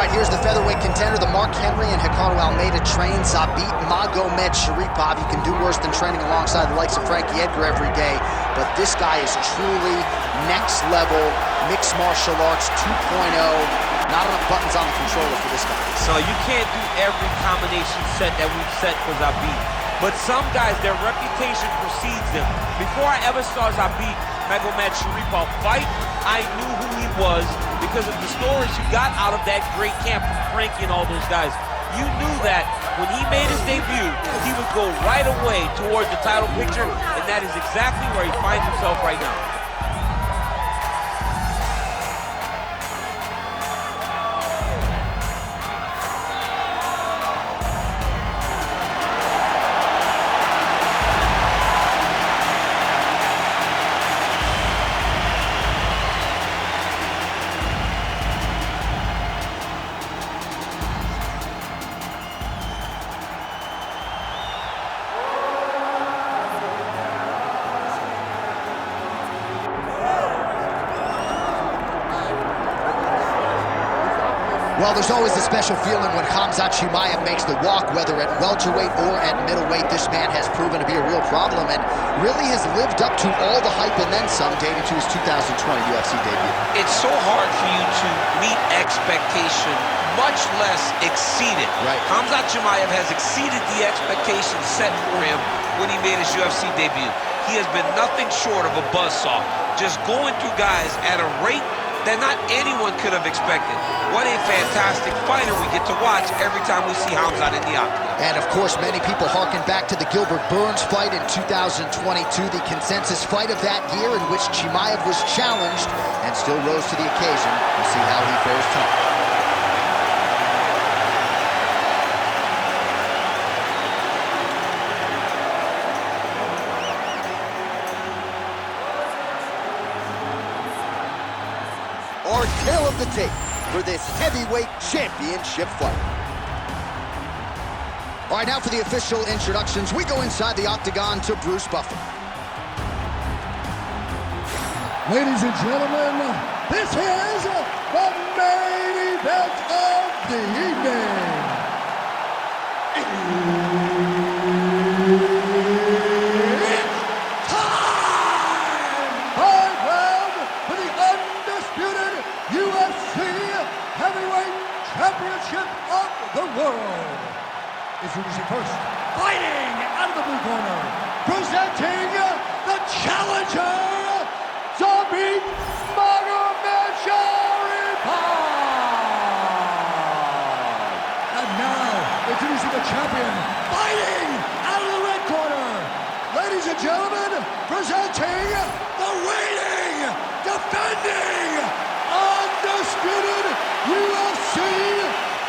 right, here's the featherweight contender, the Mark Henry and Ricardo Almeida trained Zabit Magomedsharipov. You can do worse than training alongside the likes of Frankie Edgar every day, but this guy is truly next level mixed martial arts 2.0. Not enough buttons on the controller for this guy. So you can't do every combination set that we've set for Zabit. But some guys, their reputation precedes them. Before I ever saw Zabit Magomedsharipov fight, I knew who he was because of the stories you got out of that great camp from Frankie and all those guys. You knew that when he made his debut, he would go right away towards the title picture, and that is exactly where he finds himself right now. Well, there's always a special feeling when Khamzat Chimaev makes the walk, whether at welterweight or at middleweight. This man has proven to be a real problem and really has lived up to all the hype and then some, dating to his 2020 UFC debut. It's so hard for you to meet expectation, much less exceed it. Right. Khamzat Chimaev has exceeded the expectations set for him when he made his UFC debut. He has been nothing short of a buzzsaw, just going through guys at a rate that not anyone could have expected. What a fantastic fighter we get to watch every time we see Khamzat in the octagon. And of course, many people harken back to the Gilbert Burns fight in 2022, the consensus fight of that year in which Chimaev was challenged and still rose to the occasion. We'll see how he fares tonight. Our tale of the tape for this heavyweight championship fight. All right, now for the official introductions. We go inside the octagon to Bruce Buffer. Ladies and gentlemen, this is the main event of the evening. It's time! 5 rounds for the undisputed UFC Heavyweight Championship of the world. Introducing first, fighting out of the blue corner, presenting the challenger, Zabit Magomedsharipov. And now, introducing the champion, fighting out of the red corner, ladies and gentlemen, presenting the reigning, defending, undisputed UFC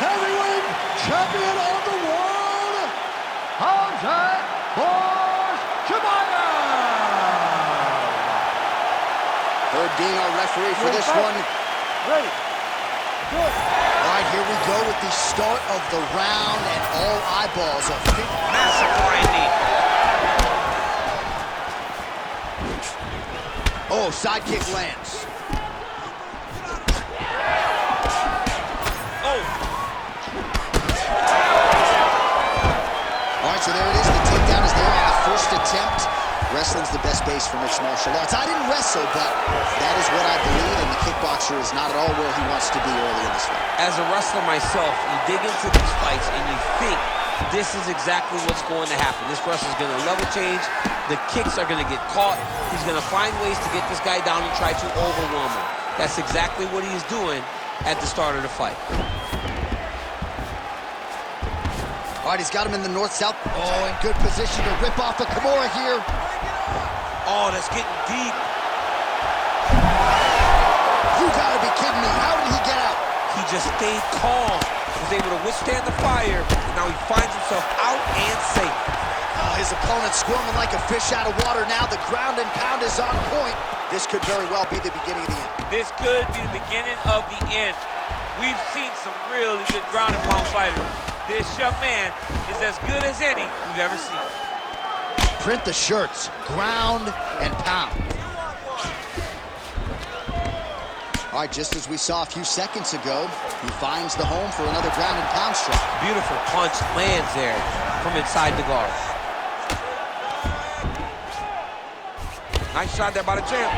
Heavyweight Champion of the world, Khamzat Chimaev. Herb Dean, our referee for this one. Ready. Good. All right, here we go with the start of the round, and all eyeballs are Massive right knee. Oh, side kick lands. Oh. All right, so there it is. The takedown is there on the first attempt. Wrestling's the best base for mixed martial arts. I didn't wrestle, but that is what I believe, and the kickboxer is not at all where he wants to be early in this fight. As a wrestler myself, you dig into these fights and you think this is exactly what's going to happen. This wrestler's going to level change. The kicks are going to get caught. He's going to find ways to get this guy down and try to overwhelm him. That's exactly what he's doing at the start of the fight. All right, he's got him in the north-south. Oh, in good position to rip off a Kimura here. Oh, that's getting deep. You gotta be kidding me. How did he get out? He just stayed calm. Was able to withstand the fire, and now he finds himself out and safe. His opponent squirming like a fish out of water now. The ground and pound is on point. This could very well be the beginning of the end. This could be the beginning of the end. We've seen some really good ground and pound fighters. This young man is as good as any we've ever seen. Print the shirts, ground and pound. All right, just as we saw a few seconds ago, he finds the home for another ground and pound strike. Beautiful punch lands there from inside the guard. Nice shot there by the champ.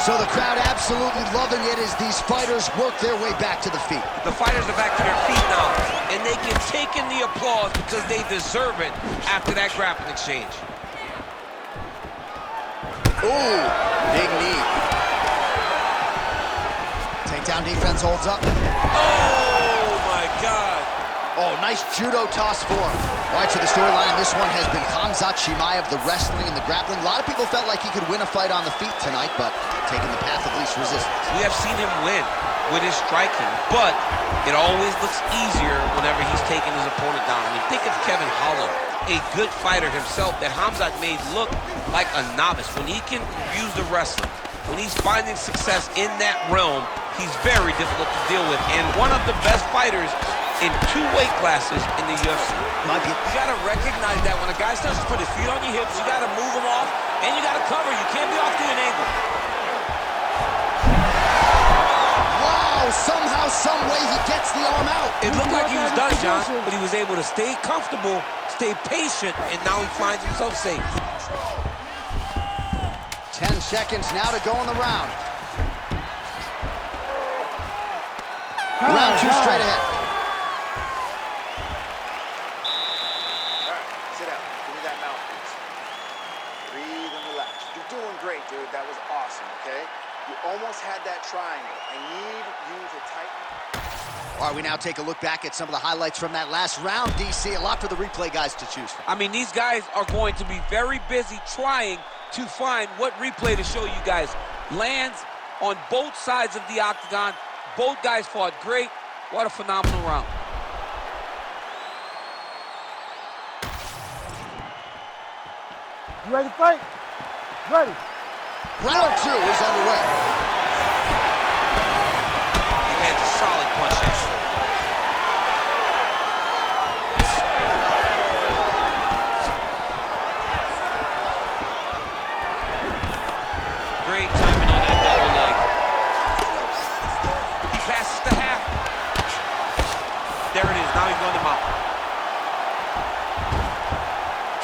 So the crowd absolutely loving it as these fighters work their way back to the feet. The fighters are back to their feet now, and they can take in the applause because they deserve it after that grappling exchange. Ooh, big knee. Takedown defense holds up. Oh, my God. Oh, nice judo toss for him. All right, so the storyline in this one has been Khamzat Chimaev, the wrestling and the grappling. A lot of people felt like he could win a fight on the feet tonight, but taking the path of least resistance. We have seen him win with his striking, but it always looks easier whenever he's taking his opponent down. I mean, think of Kevin Holland, a good fighter himself that Khamzat made look like a novice. When he can use the wrestling, when he's finding success in that realm, he's very difficult to deal with, and one of the best fighters in 2 weight classes in the UFC. You gotta recognize that when a guy starts to put his feet on your hips, you gotta move him off, and you gotta cover. You can't be off to an angle. Wow, somehow, some way he gets the arm out. It looked like he was done, John, but he was able to stay comfortable, stay patient, and now he finds himself safe. 10 seconds now to go in the round. Round 2 straight ahead. Great, dude. That was awesome, okay? You almost had that triangle. I need you to tighten. All right, we now take a look back at some of the highlights from that last round, DC. A lot for the replay guys to choose from. I mean, these guys are going to be very busy trying to find what replay to show you guys. Lands on both sides of the octagon. Both guys fought great. What a phenomenal round. You ready to fight? Ready. Round 2 is underway. He lands a solid punch there. Great timing on that double leg. He passes the half. There it is. Now he's going to mount.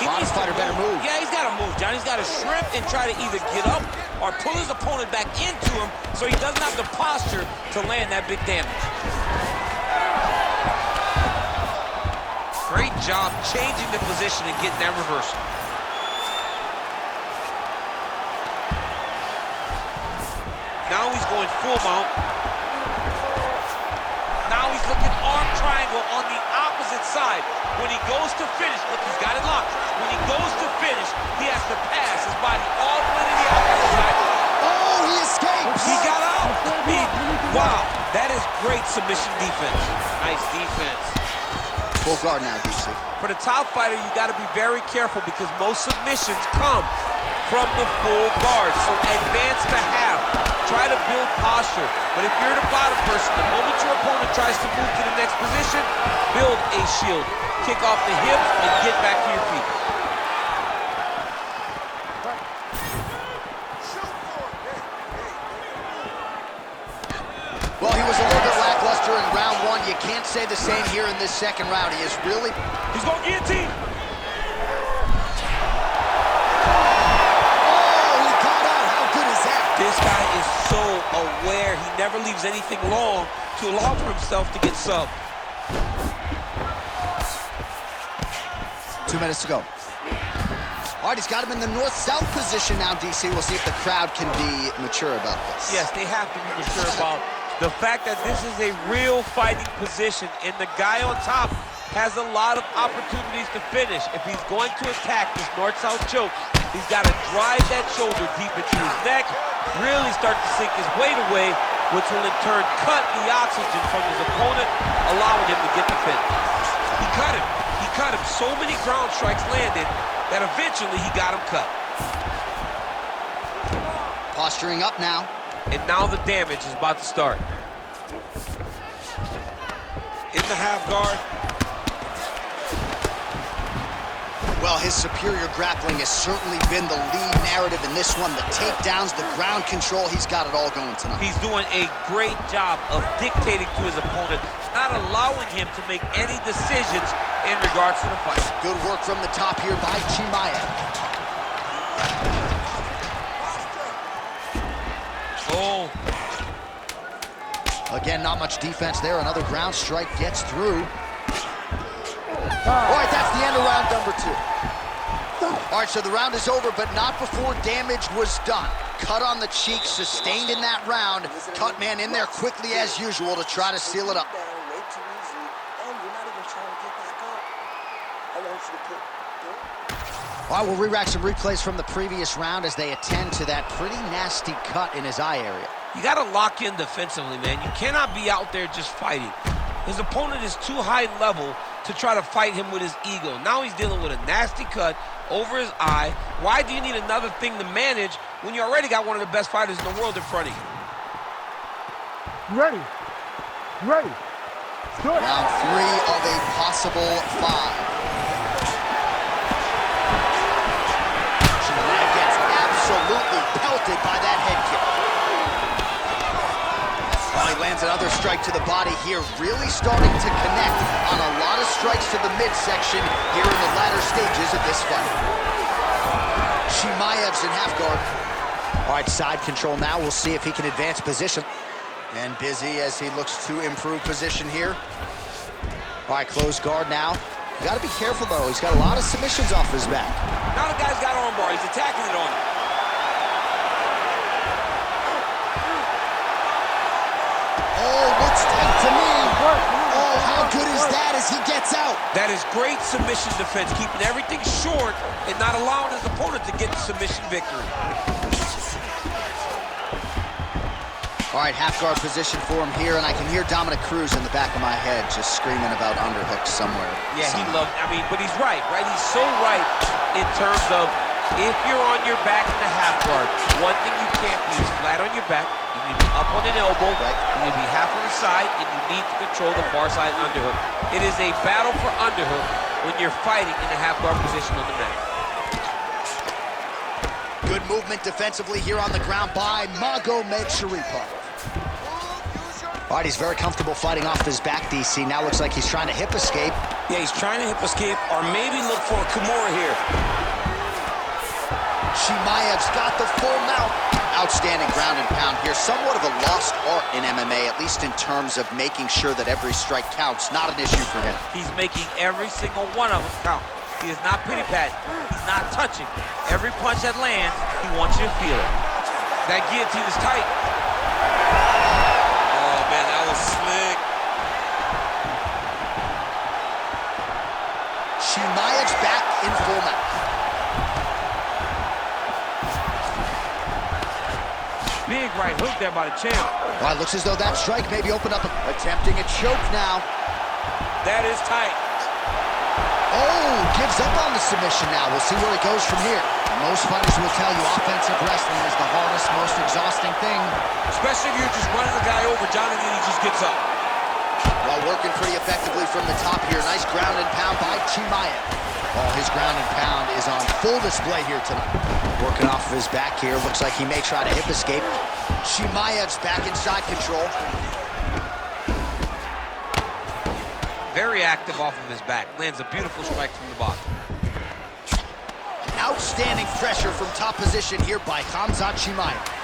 Honest fighter better move. Yeah, he's got to move, John. He's got to shrimp and try to either get up or pull his opponent back into him so he doesn't have the posture to land that big damage. Great job changing the position and getting that reversal. Now he's going full mount. Now he's looking arm triangle on the opposite side. When he goes to finish, look, he's got it locked. When he goes to finish, he has to pass his body all the way to the opposite side. Oh, he escapes. He got out. Wow, that is great submission defense. Nice defense. Full guard now, DC. For the top fighter, you got to be very careful because most submissions come from the full guard. So advance to half. Try to build posture. But if you're the bottom person, the moment your opponent tries to move to the next position, build a shield. Kick off the hips and get back to your feet. Well, he was a little bit lackluster in round 1. You can't say the same here in this second round. He is really... He's going guillotine. Oh, he got out. How good is that? This guy is so aware. He never leaves anything long to allow for himself to get subbed. 2 minutes to go. All right, he's got him in the north-south position now, DC. We'll see if the crowd can be mature about this. Yes, they have to be mature about the fact that this is a real fighting position, and the guy on top has a lot of opportunities to finish. If he's going to attack this north-south choke, he's got to drive that shoulder deep into his neck, really start to sink his weight away, which will in turn cut the oxygen from his opponent, allowing him to get the finish. He cut him. He cut him. So many ground strikes landed that eventually he got him cut. Posturing up now. And now the damage is about to start. In the half guard. Well, his superior grappling has certainly been the lead narrative in this one. The takedowns, the ground control, he's got it all going tonight. He's doing a great job of dictating to his opponent, not allowing him to make any decisions in regards to the fight. Good work from the top here by Chimaev. Oh. Again, not much defense there. Another ground strike gets through. All right, that's the end of round number 2. All right, so the round is over, but not before damage was done. Cut on the cheek, sustained in that round. Cut man in there quickly as usual to try to seal it up. All right, we'll re-rack some replays from the previous round as they attend to that pretty nasty cut in his eye area. You got to lock in defensively, man. You cannot be out there just fighting. His opponent is too high level to try to fight him with his ego. Now he's dealing with a nasty cut over his eye. Why do you need another thing to manage when you already got one of the best fighters in the world in front of you? Ready. Ready. Good. Round 3 of a possible 5. Chimaev gets absolutely pelted by that head kick. Well, he lands another strike to the body here, really starting to connect on a lot of strikes to the midsection here in the latter stages of this fight. Chimaev's in half guard. All right, side control now. We'll see if he can advance position. And busy as he looks to improve position here. All right, closed guard now. You got to be careful, though. He's got a lot of submissions off his back. Now the guy's got arm bar. He's attacking it on him. Oh, looks tight to me. Oh, how good is that as he gets out? That is great submission defense, keeping everything short and not allowing his opponent to get the submission victory. All right, half guard position for him here, and I can hear Dominic Cruz in the back of my head just screaming about underhooks somewhere. Yeah, he loved, but he's right? He's so right in terms of if you're on your back in the half guard, one thing you can't be is flat on your back. You need to be up on an elbow, you need to be half on the side, and you need to control the far side underhook. It is a battle for underhook when you're fighting in the half guard position on the mat. Good movement defensively here on the ground by Magomedsharipov. All right, he's very comfortable fighting off his back, DC. Now looks like he's trying to hip escape. Yeah, he's trying to hip escape or maybe look for a Kimura here. Chimaev's got the full mount. Outstanding ground and pound here. Somewhat of a lost art in MMA, at least in terms of making sure that every strike counts. Not an issue for him. He's making every single one of them count. He is not pity-patting. He's not touching. Every punch that lands, he wants you to feel it. That guillotine is tight. Oh, man, that was slick. Chimaev's back in full mount. Big right hook there by the champ. Well, it looks as though that strike maybe opened up, attempting a choke now. That is tight. Oh, gives up on the submission now. We'll see where it goes from here. Most fighters will tell you offensive wrestling is the hardest, most exhausting thing. Especially if you're just running the guy over, John, and then he just gets up. Well, working pretty effectively from the top here. Nice ground and pound by Chimaev. Oh, his ground and pound is on full display here tonight. Working off of his back here. Looks like he may try to hip escape. Chimaev's back inside control. Very active off of his back. Lands a beautiful strike from the bottom. Outstanding pressure from top position here by Khamzat Chimaev.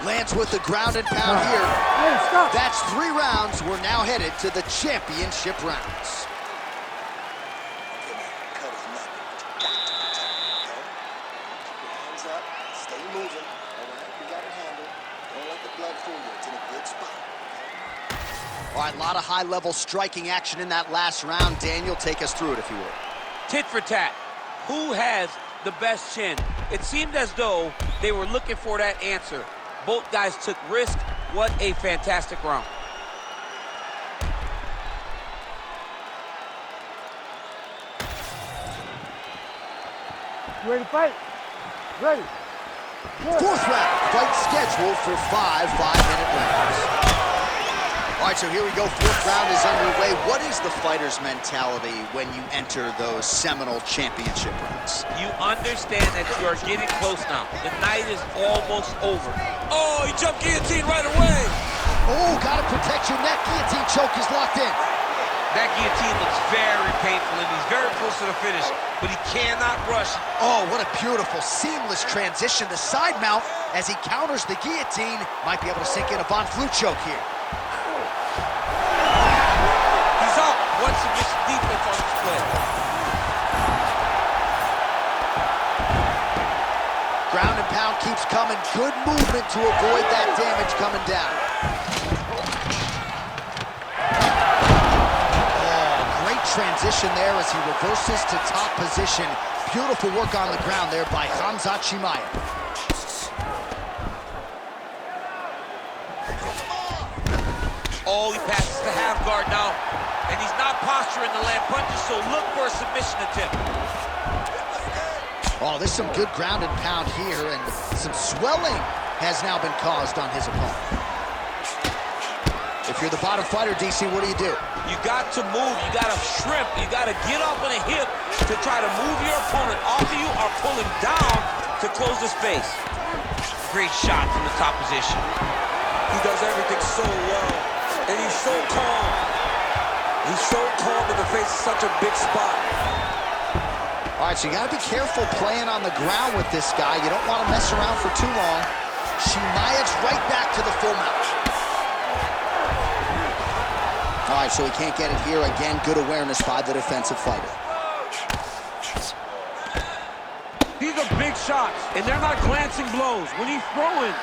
Lands with the ground and pound here. That's 3 rounds. We're now headed to the championship rounds. Hands up, stay moving. All right, you got it handled. Don't let the blood fool you. It's in a good spot. All right, a lot of high-level striking action in that last round. Daniel, take us through it, if you would. Tit for tat. Who has the best chin? It seemed as though they were looking for that answer. Both guys took risk. What a fantastic round. You ready to fight? Ready. Good. 4th round, fight scheduled for 5 5-minute rounds. All right, so here we go. Fourth round is underway. What is the fighter's mentality when you enter those seminal championship rounds? You understand that you are getting close now. The night is almost over. Oh, he jumped guillotine right away. Oh, gotta protect your neck. Guillotine choke is locked in. That guillotine looks very painful, and he's very close to the finish, but he cannot rush. Oh, what a beautiful, seamless transition. The side mount as he counters the guillotine. Might be able to sink in a Von Flue choke here. He's up. One submission defense on the split. Ground and pound keeps coming. Good movement to avoid that damage coming down. Oh, great transition there as he reverses to top position. Beautiful work on the ground there by Khamzat Chimaev. Oh, he passes the half guard now. And he's not posturing the land punches, so look for a submission attempt. Oh, there's some good ground and pound here, and some swelling has now been caused on his opponent. If you're the bottom fighter, DC, what do? You got to move, you got to shrimp, you got to get up on a hip to try to move your opponent off of you or pull him down to close the space. Great shot from the top position. He does everything so well, and he's so calm. He's so calm in the face of such a big spot. All right, so you got to be careful playing on the ground with this guy. You don't want to mess around for too long. Chimaev's right back to the full mount. All right, so he can't get it here. Again, good awareness by the defensive fighter. These are big shots, and they're not glancing blows. When he's throwing,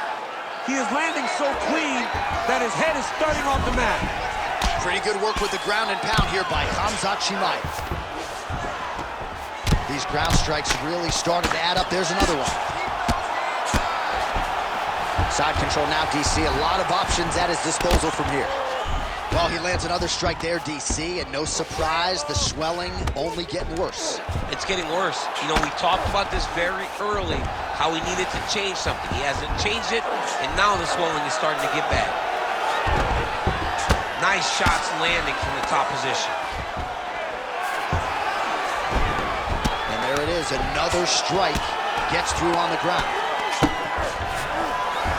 he is landing so clean that his head is starting off the mat. Pretty good work with the ground and pound here by Khamzat Chimaev. These ground strikes really started to add up. There's another one. Side control now, DC. A lot of options at his disposal from here. Well, he lands another strike there, DC, and no surprise, the swelling only getting worse. It's getting worse. You know, we talked about this very early, how he needed to change something. He hasn't changed it, and now the swelling is starting to get bad. Nice shots landing from the top position. And there it is, another strike gets through on the ground.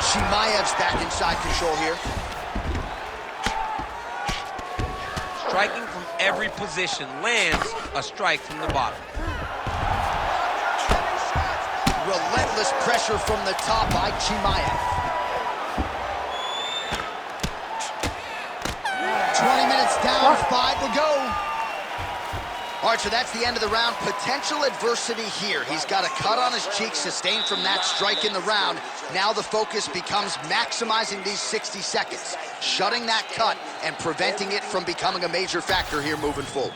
Chimaev's back in side control here. Striking from every position, lands a strike from the bottom. Relentless pressure from the top by Chimaev. 20 minutes down, 5 to go. All right, so that's the end of the round. Potential adversity here. He's got a cut on his cheek sustained from that strike in the round. Now the focus becomes maximizing these 60 seconds, shutting that cut and preventing it from becoming a major factor here moving forward.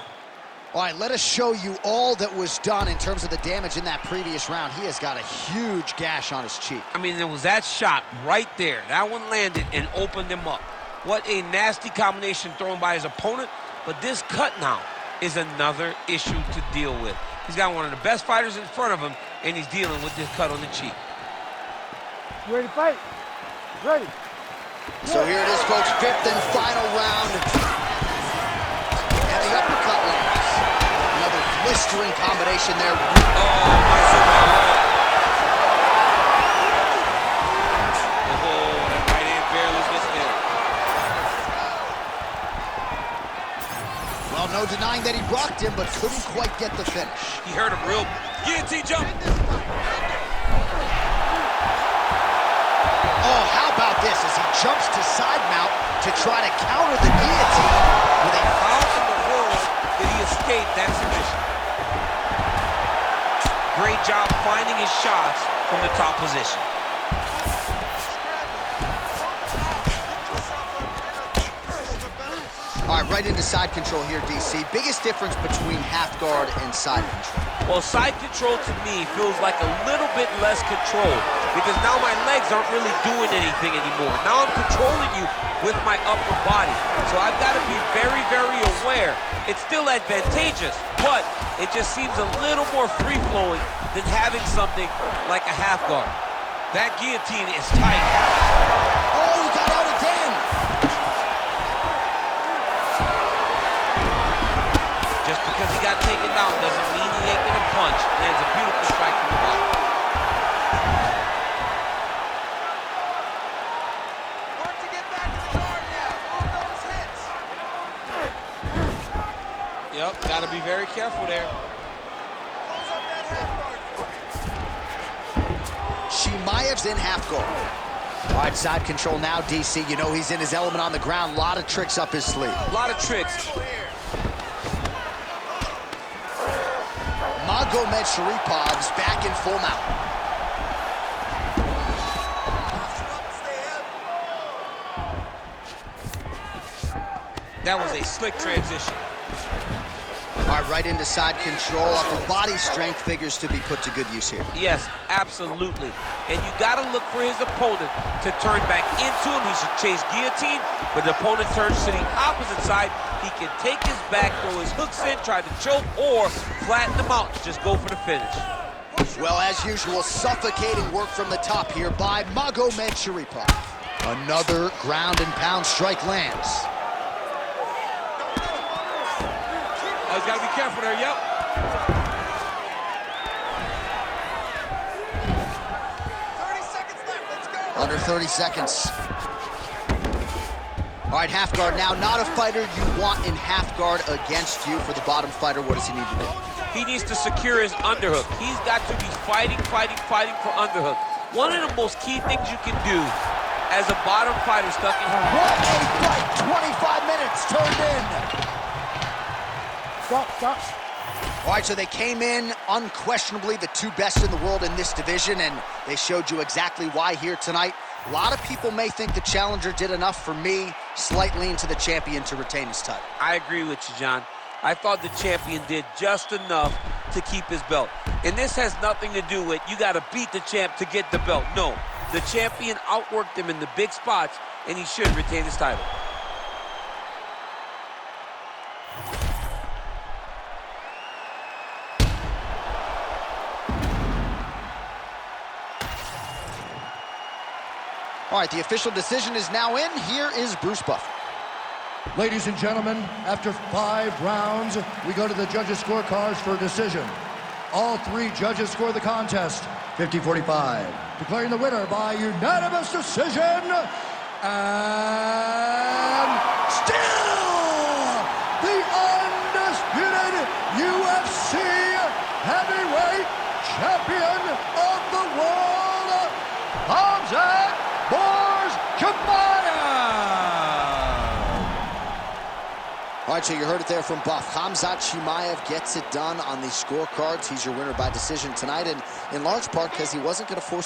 All right, let us show you all that was done in terms of the damage in that previous round. He has got a huge gash on his cheek. I mean, there was that shot right there. That one landed and opened him up. What a nasty combination thrown by his opponent, but this cut now is another issue to deal with. He's got one of the best fighters in front of him, and he's dealing with this cut on the cheek. You ready to fight? Ready. So here it is, folks, fifth and final round. And the uppercut lands. Another blistering combination there. Oh, my God. Oh, that right hand barely missed him. Well, no denying that he blocked him, but couldn't quite get the finish. He hurt him real. Guillotine jump. Oh, how about this as he jumps to side mount to try to counter the guillotine with a How in the world did he escape that submission? Great job finding his shots from the top position. All right, right into side control here, DC. Biggest difference between half guard and side control? Well, side control to me feels like a little bit less control because now my legs aren't really doing anything anymore. Now I'm controlling you with my upper body. So I've got to be very, very aware. It's still advantageous, but it just seems a little more free-flowing than having something like a half guard. That guillotine is tight. Oh, he got out again. careful there. Chimaev's in half guard. All right, side control now, DC. You know he's in his element on the ground. A lot of tricks up his sleeve. A lot of tricks. Magomedsharipov's back in full mount. That was a slick transition. All right, right into side control. Upper body strength figures to be put to good use here. Yes, absolutely. And you got to look for his opponent to turn back into him. He should chase guillotine, but the opponent turns to the opposite side. He can take his back, throw his hooks in, try to choke, or flatten him out. Just go for the finish. Well, as usual, suffocating work from the top here by Magomedsharipov. Another ground and pound strike lands. Oh, he's got to be careful there, yep. 30 seconds left, let's go. Under 30 seconds. All right, half guard now. Not a fighter you want in half guard against you. For the bottom fighter, what does he need to do? He needs to secure his underhook. He's got to be fighting for underhook. One of the most key things you can do as a bottom fighter stuck in... What a fight! 25 minutes turned in. Stop. All right, so they came in unquestionably the two best in the world in this division, and they showed you exactly why here tonight. A lot of people may think the challenger did enough. For me, slight lean to the champion to retain his title. I agree with you, John. I thought the champion did just enough to keep his belt. And this has nothing to do with you got to beat the champ to get the belt. No, the champion outworked him in the big spots, and he should retain his title. All right, the official decision is now in. Here is Bruce Buffer. Ladies and gentlemen, after 5 rounds, we go to the judges' scorecards for a decision. All 3 judges score the contest, 50-45. Declaring the winner by unanimous decision, and still the undisputed UFC heavyweight champion of the world, Khamzat Chimaev. All right, so you heard it there from Buff. Khamzat Chimaev gets it done on the scorecards. He's your winner by decision tonight, and in large part because he wasn't going to force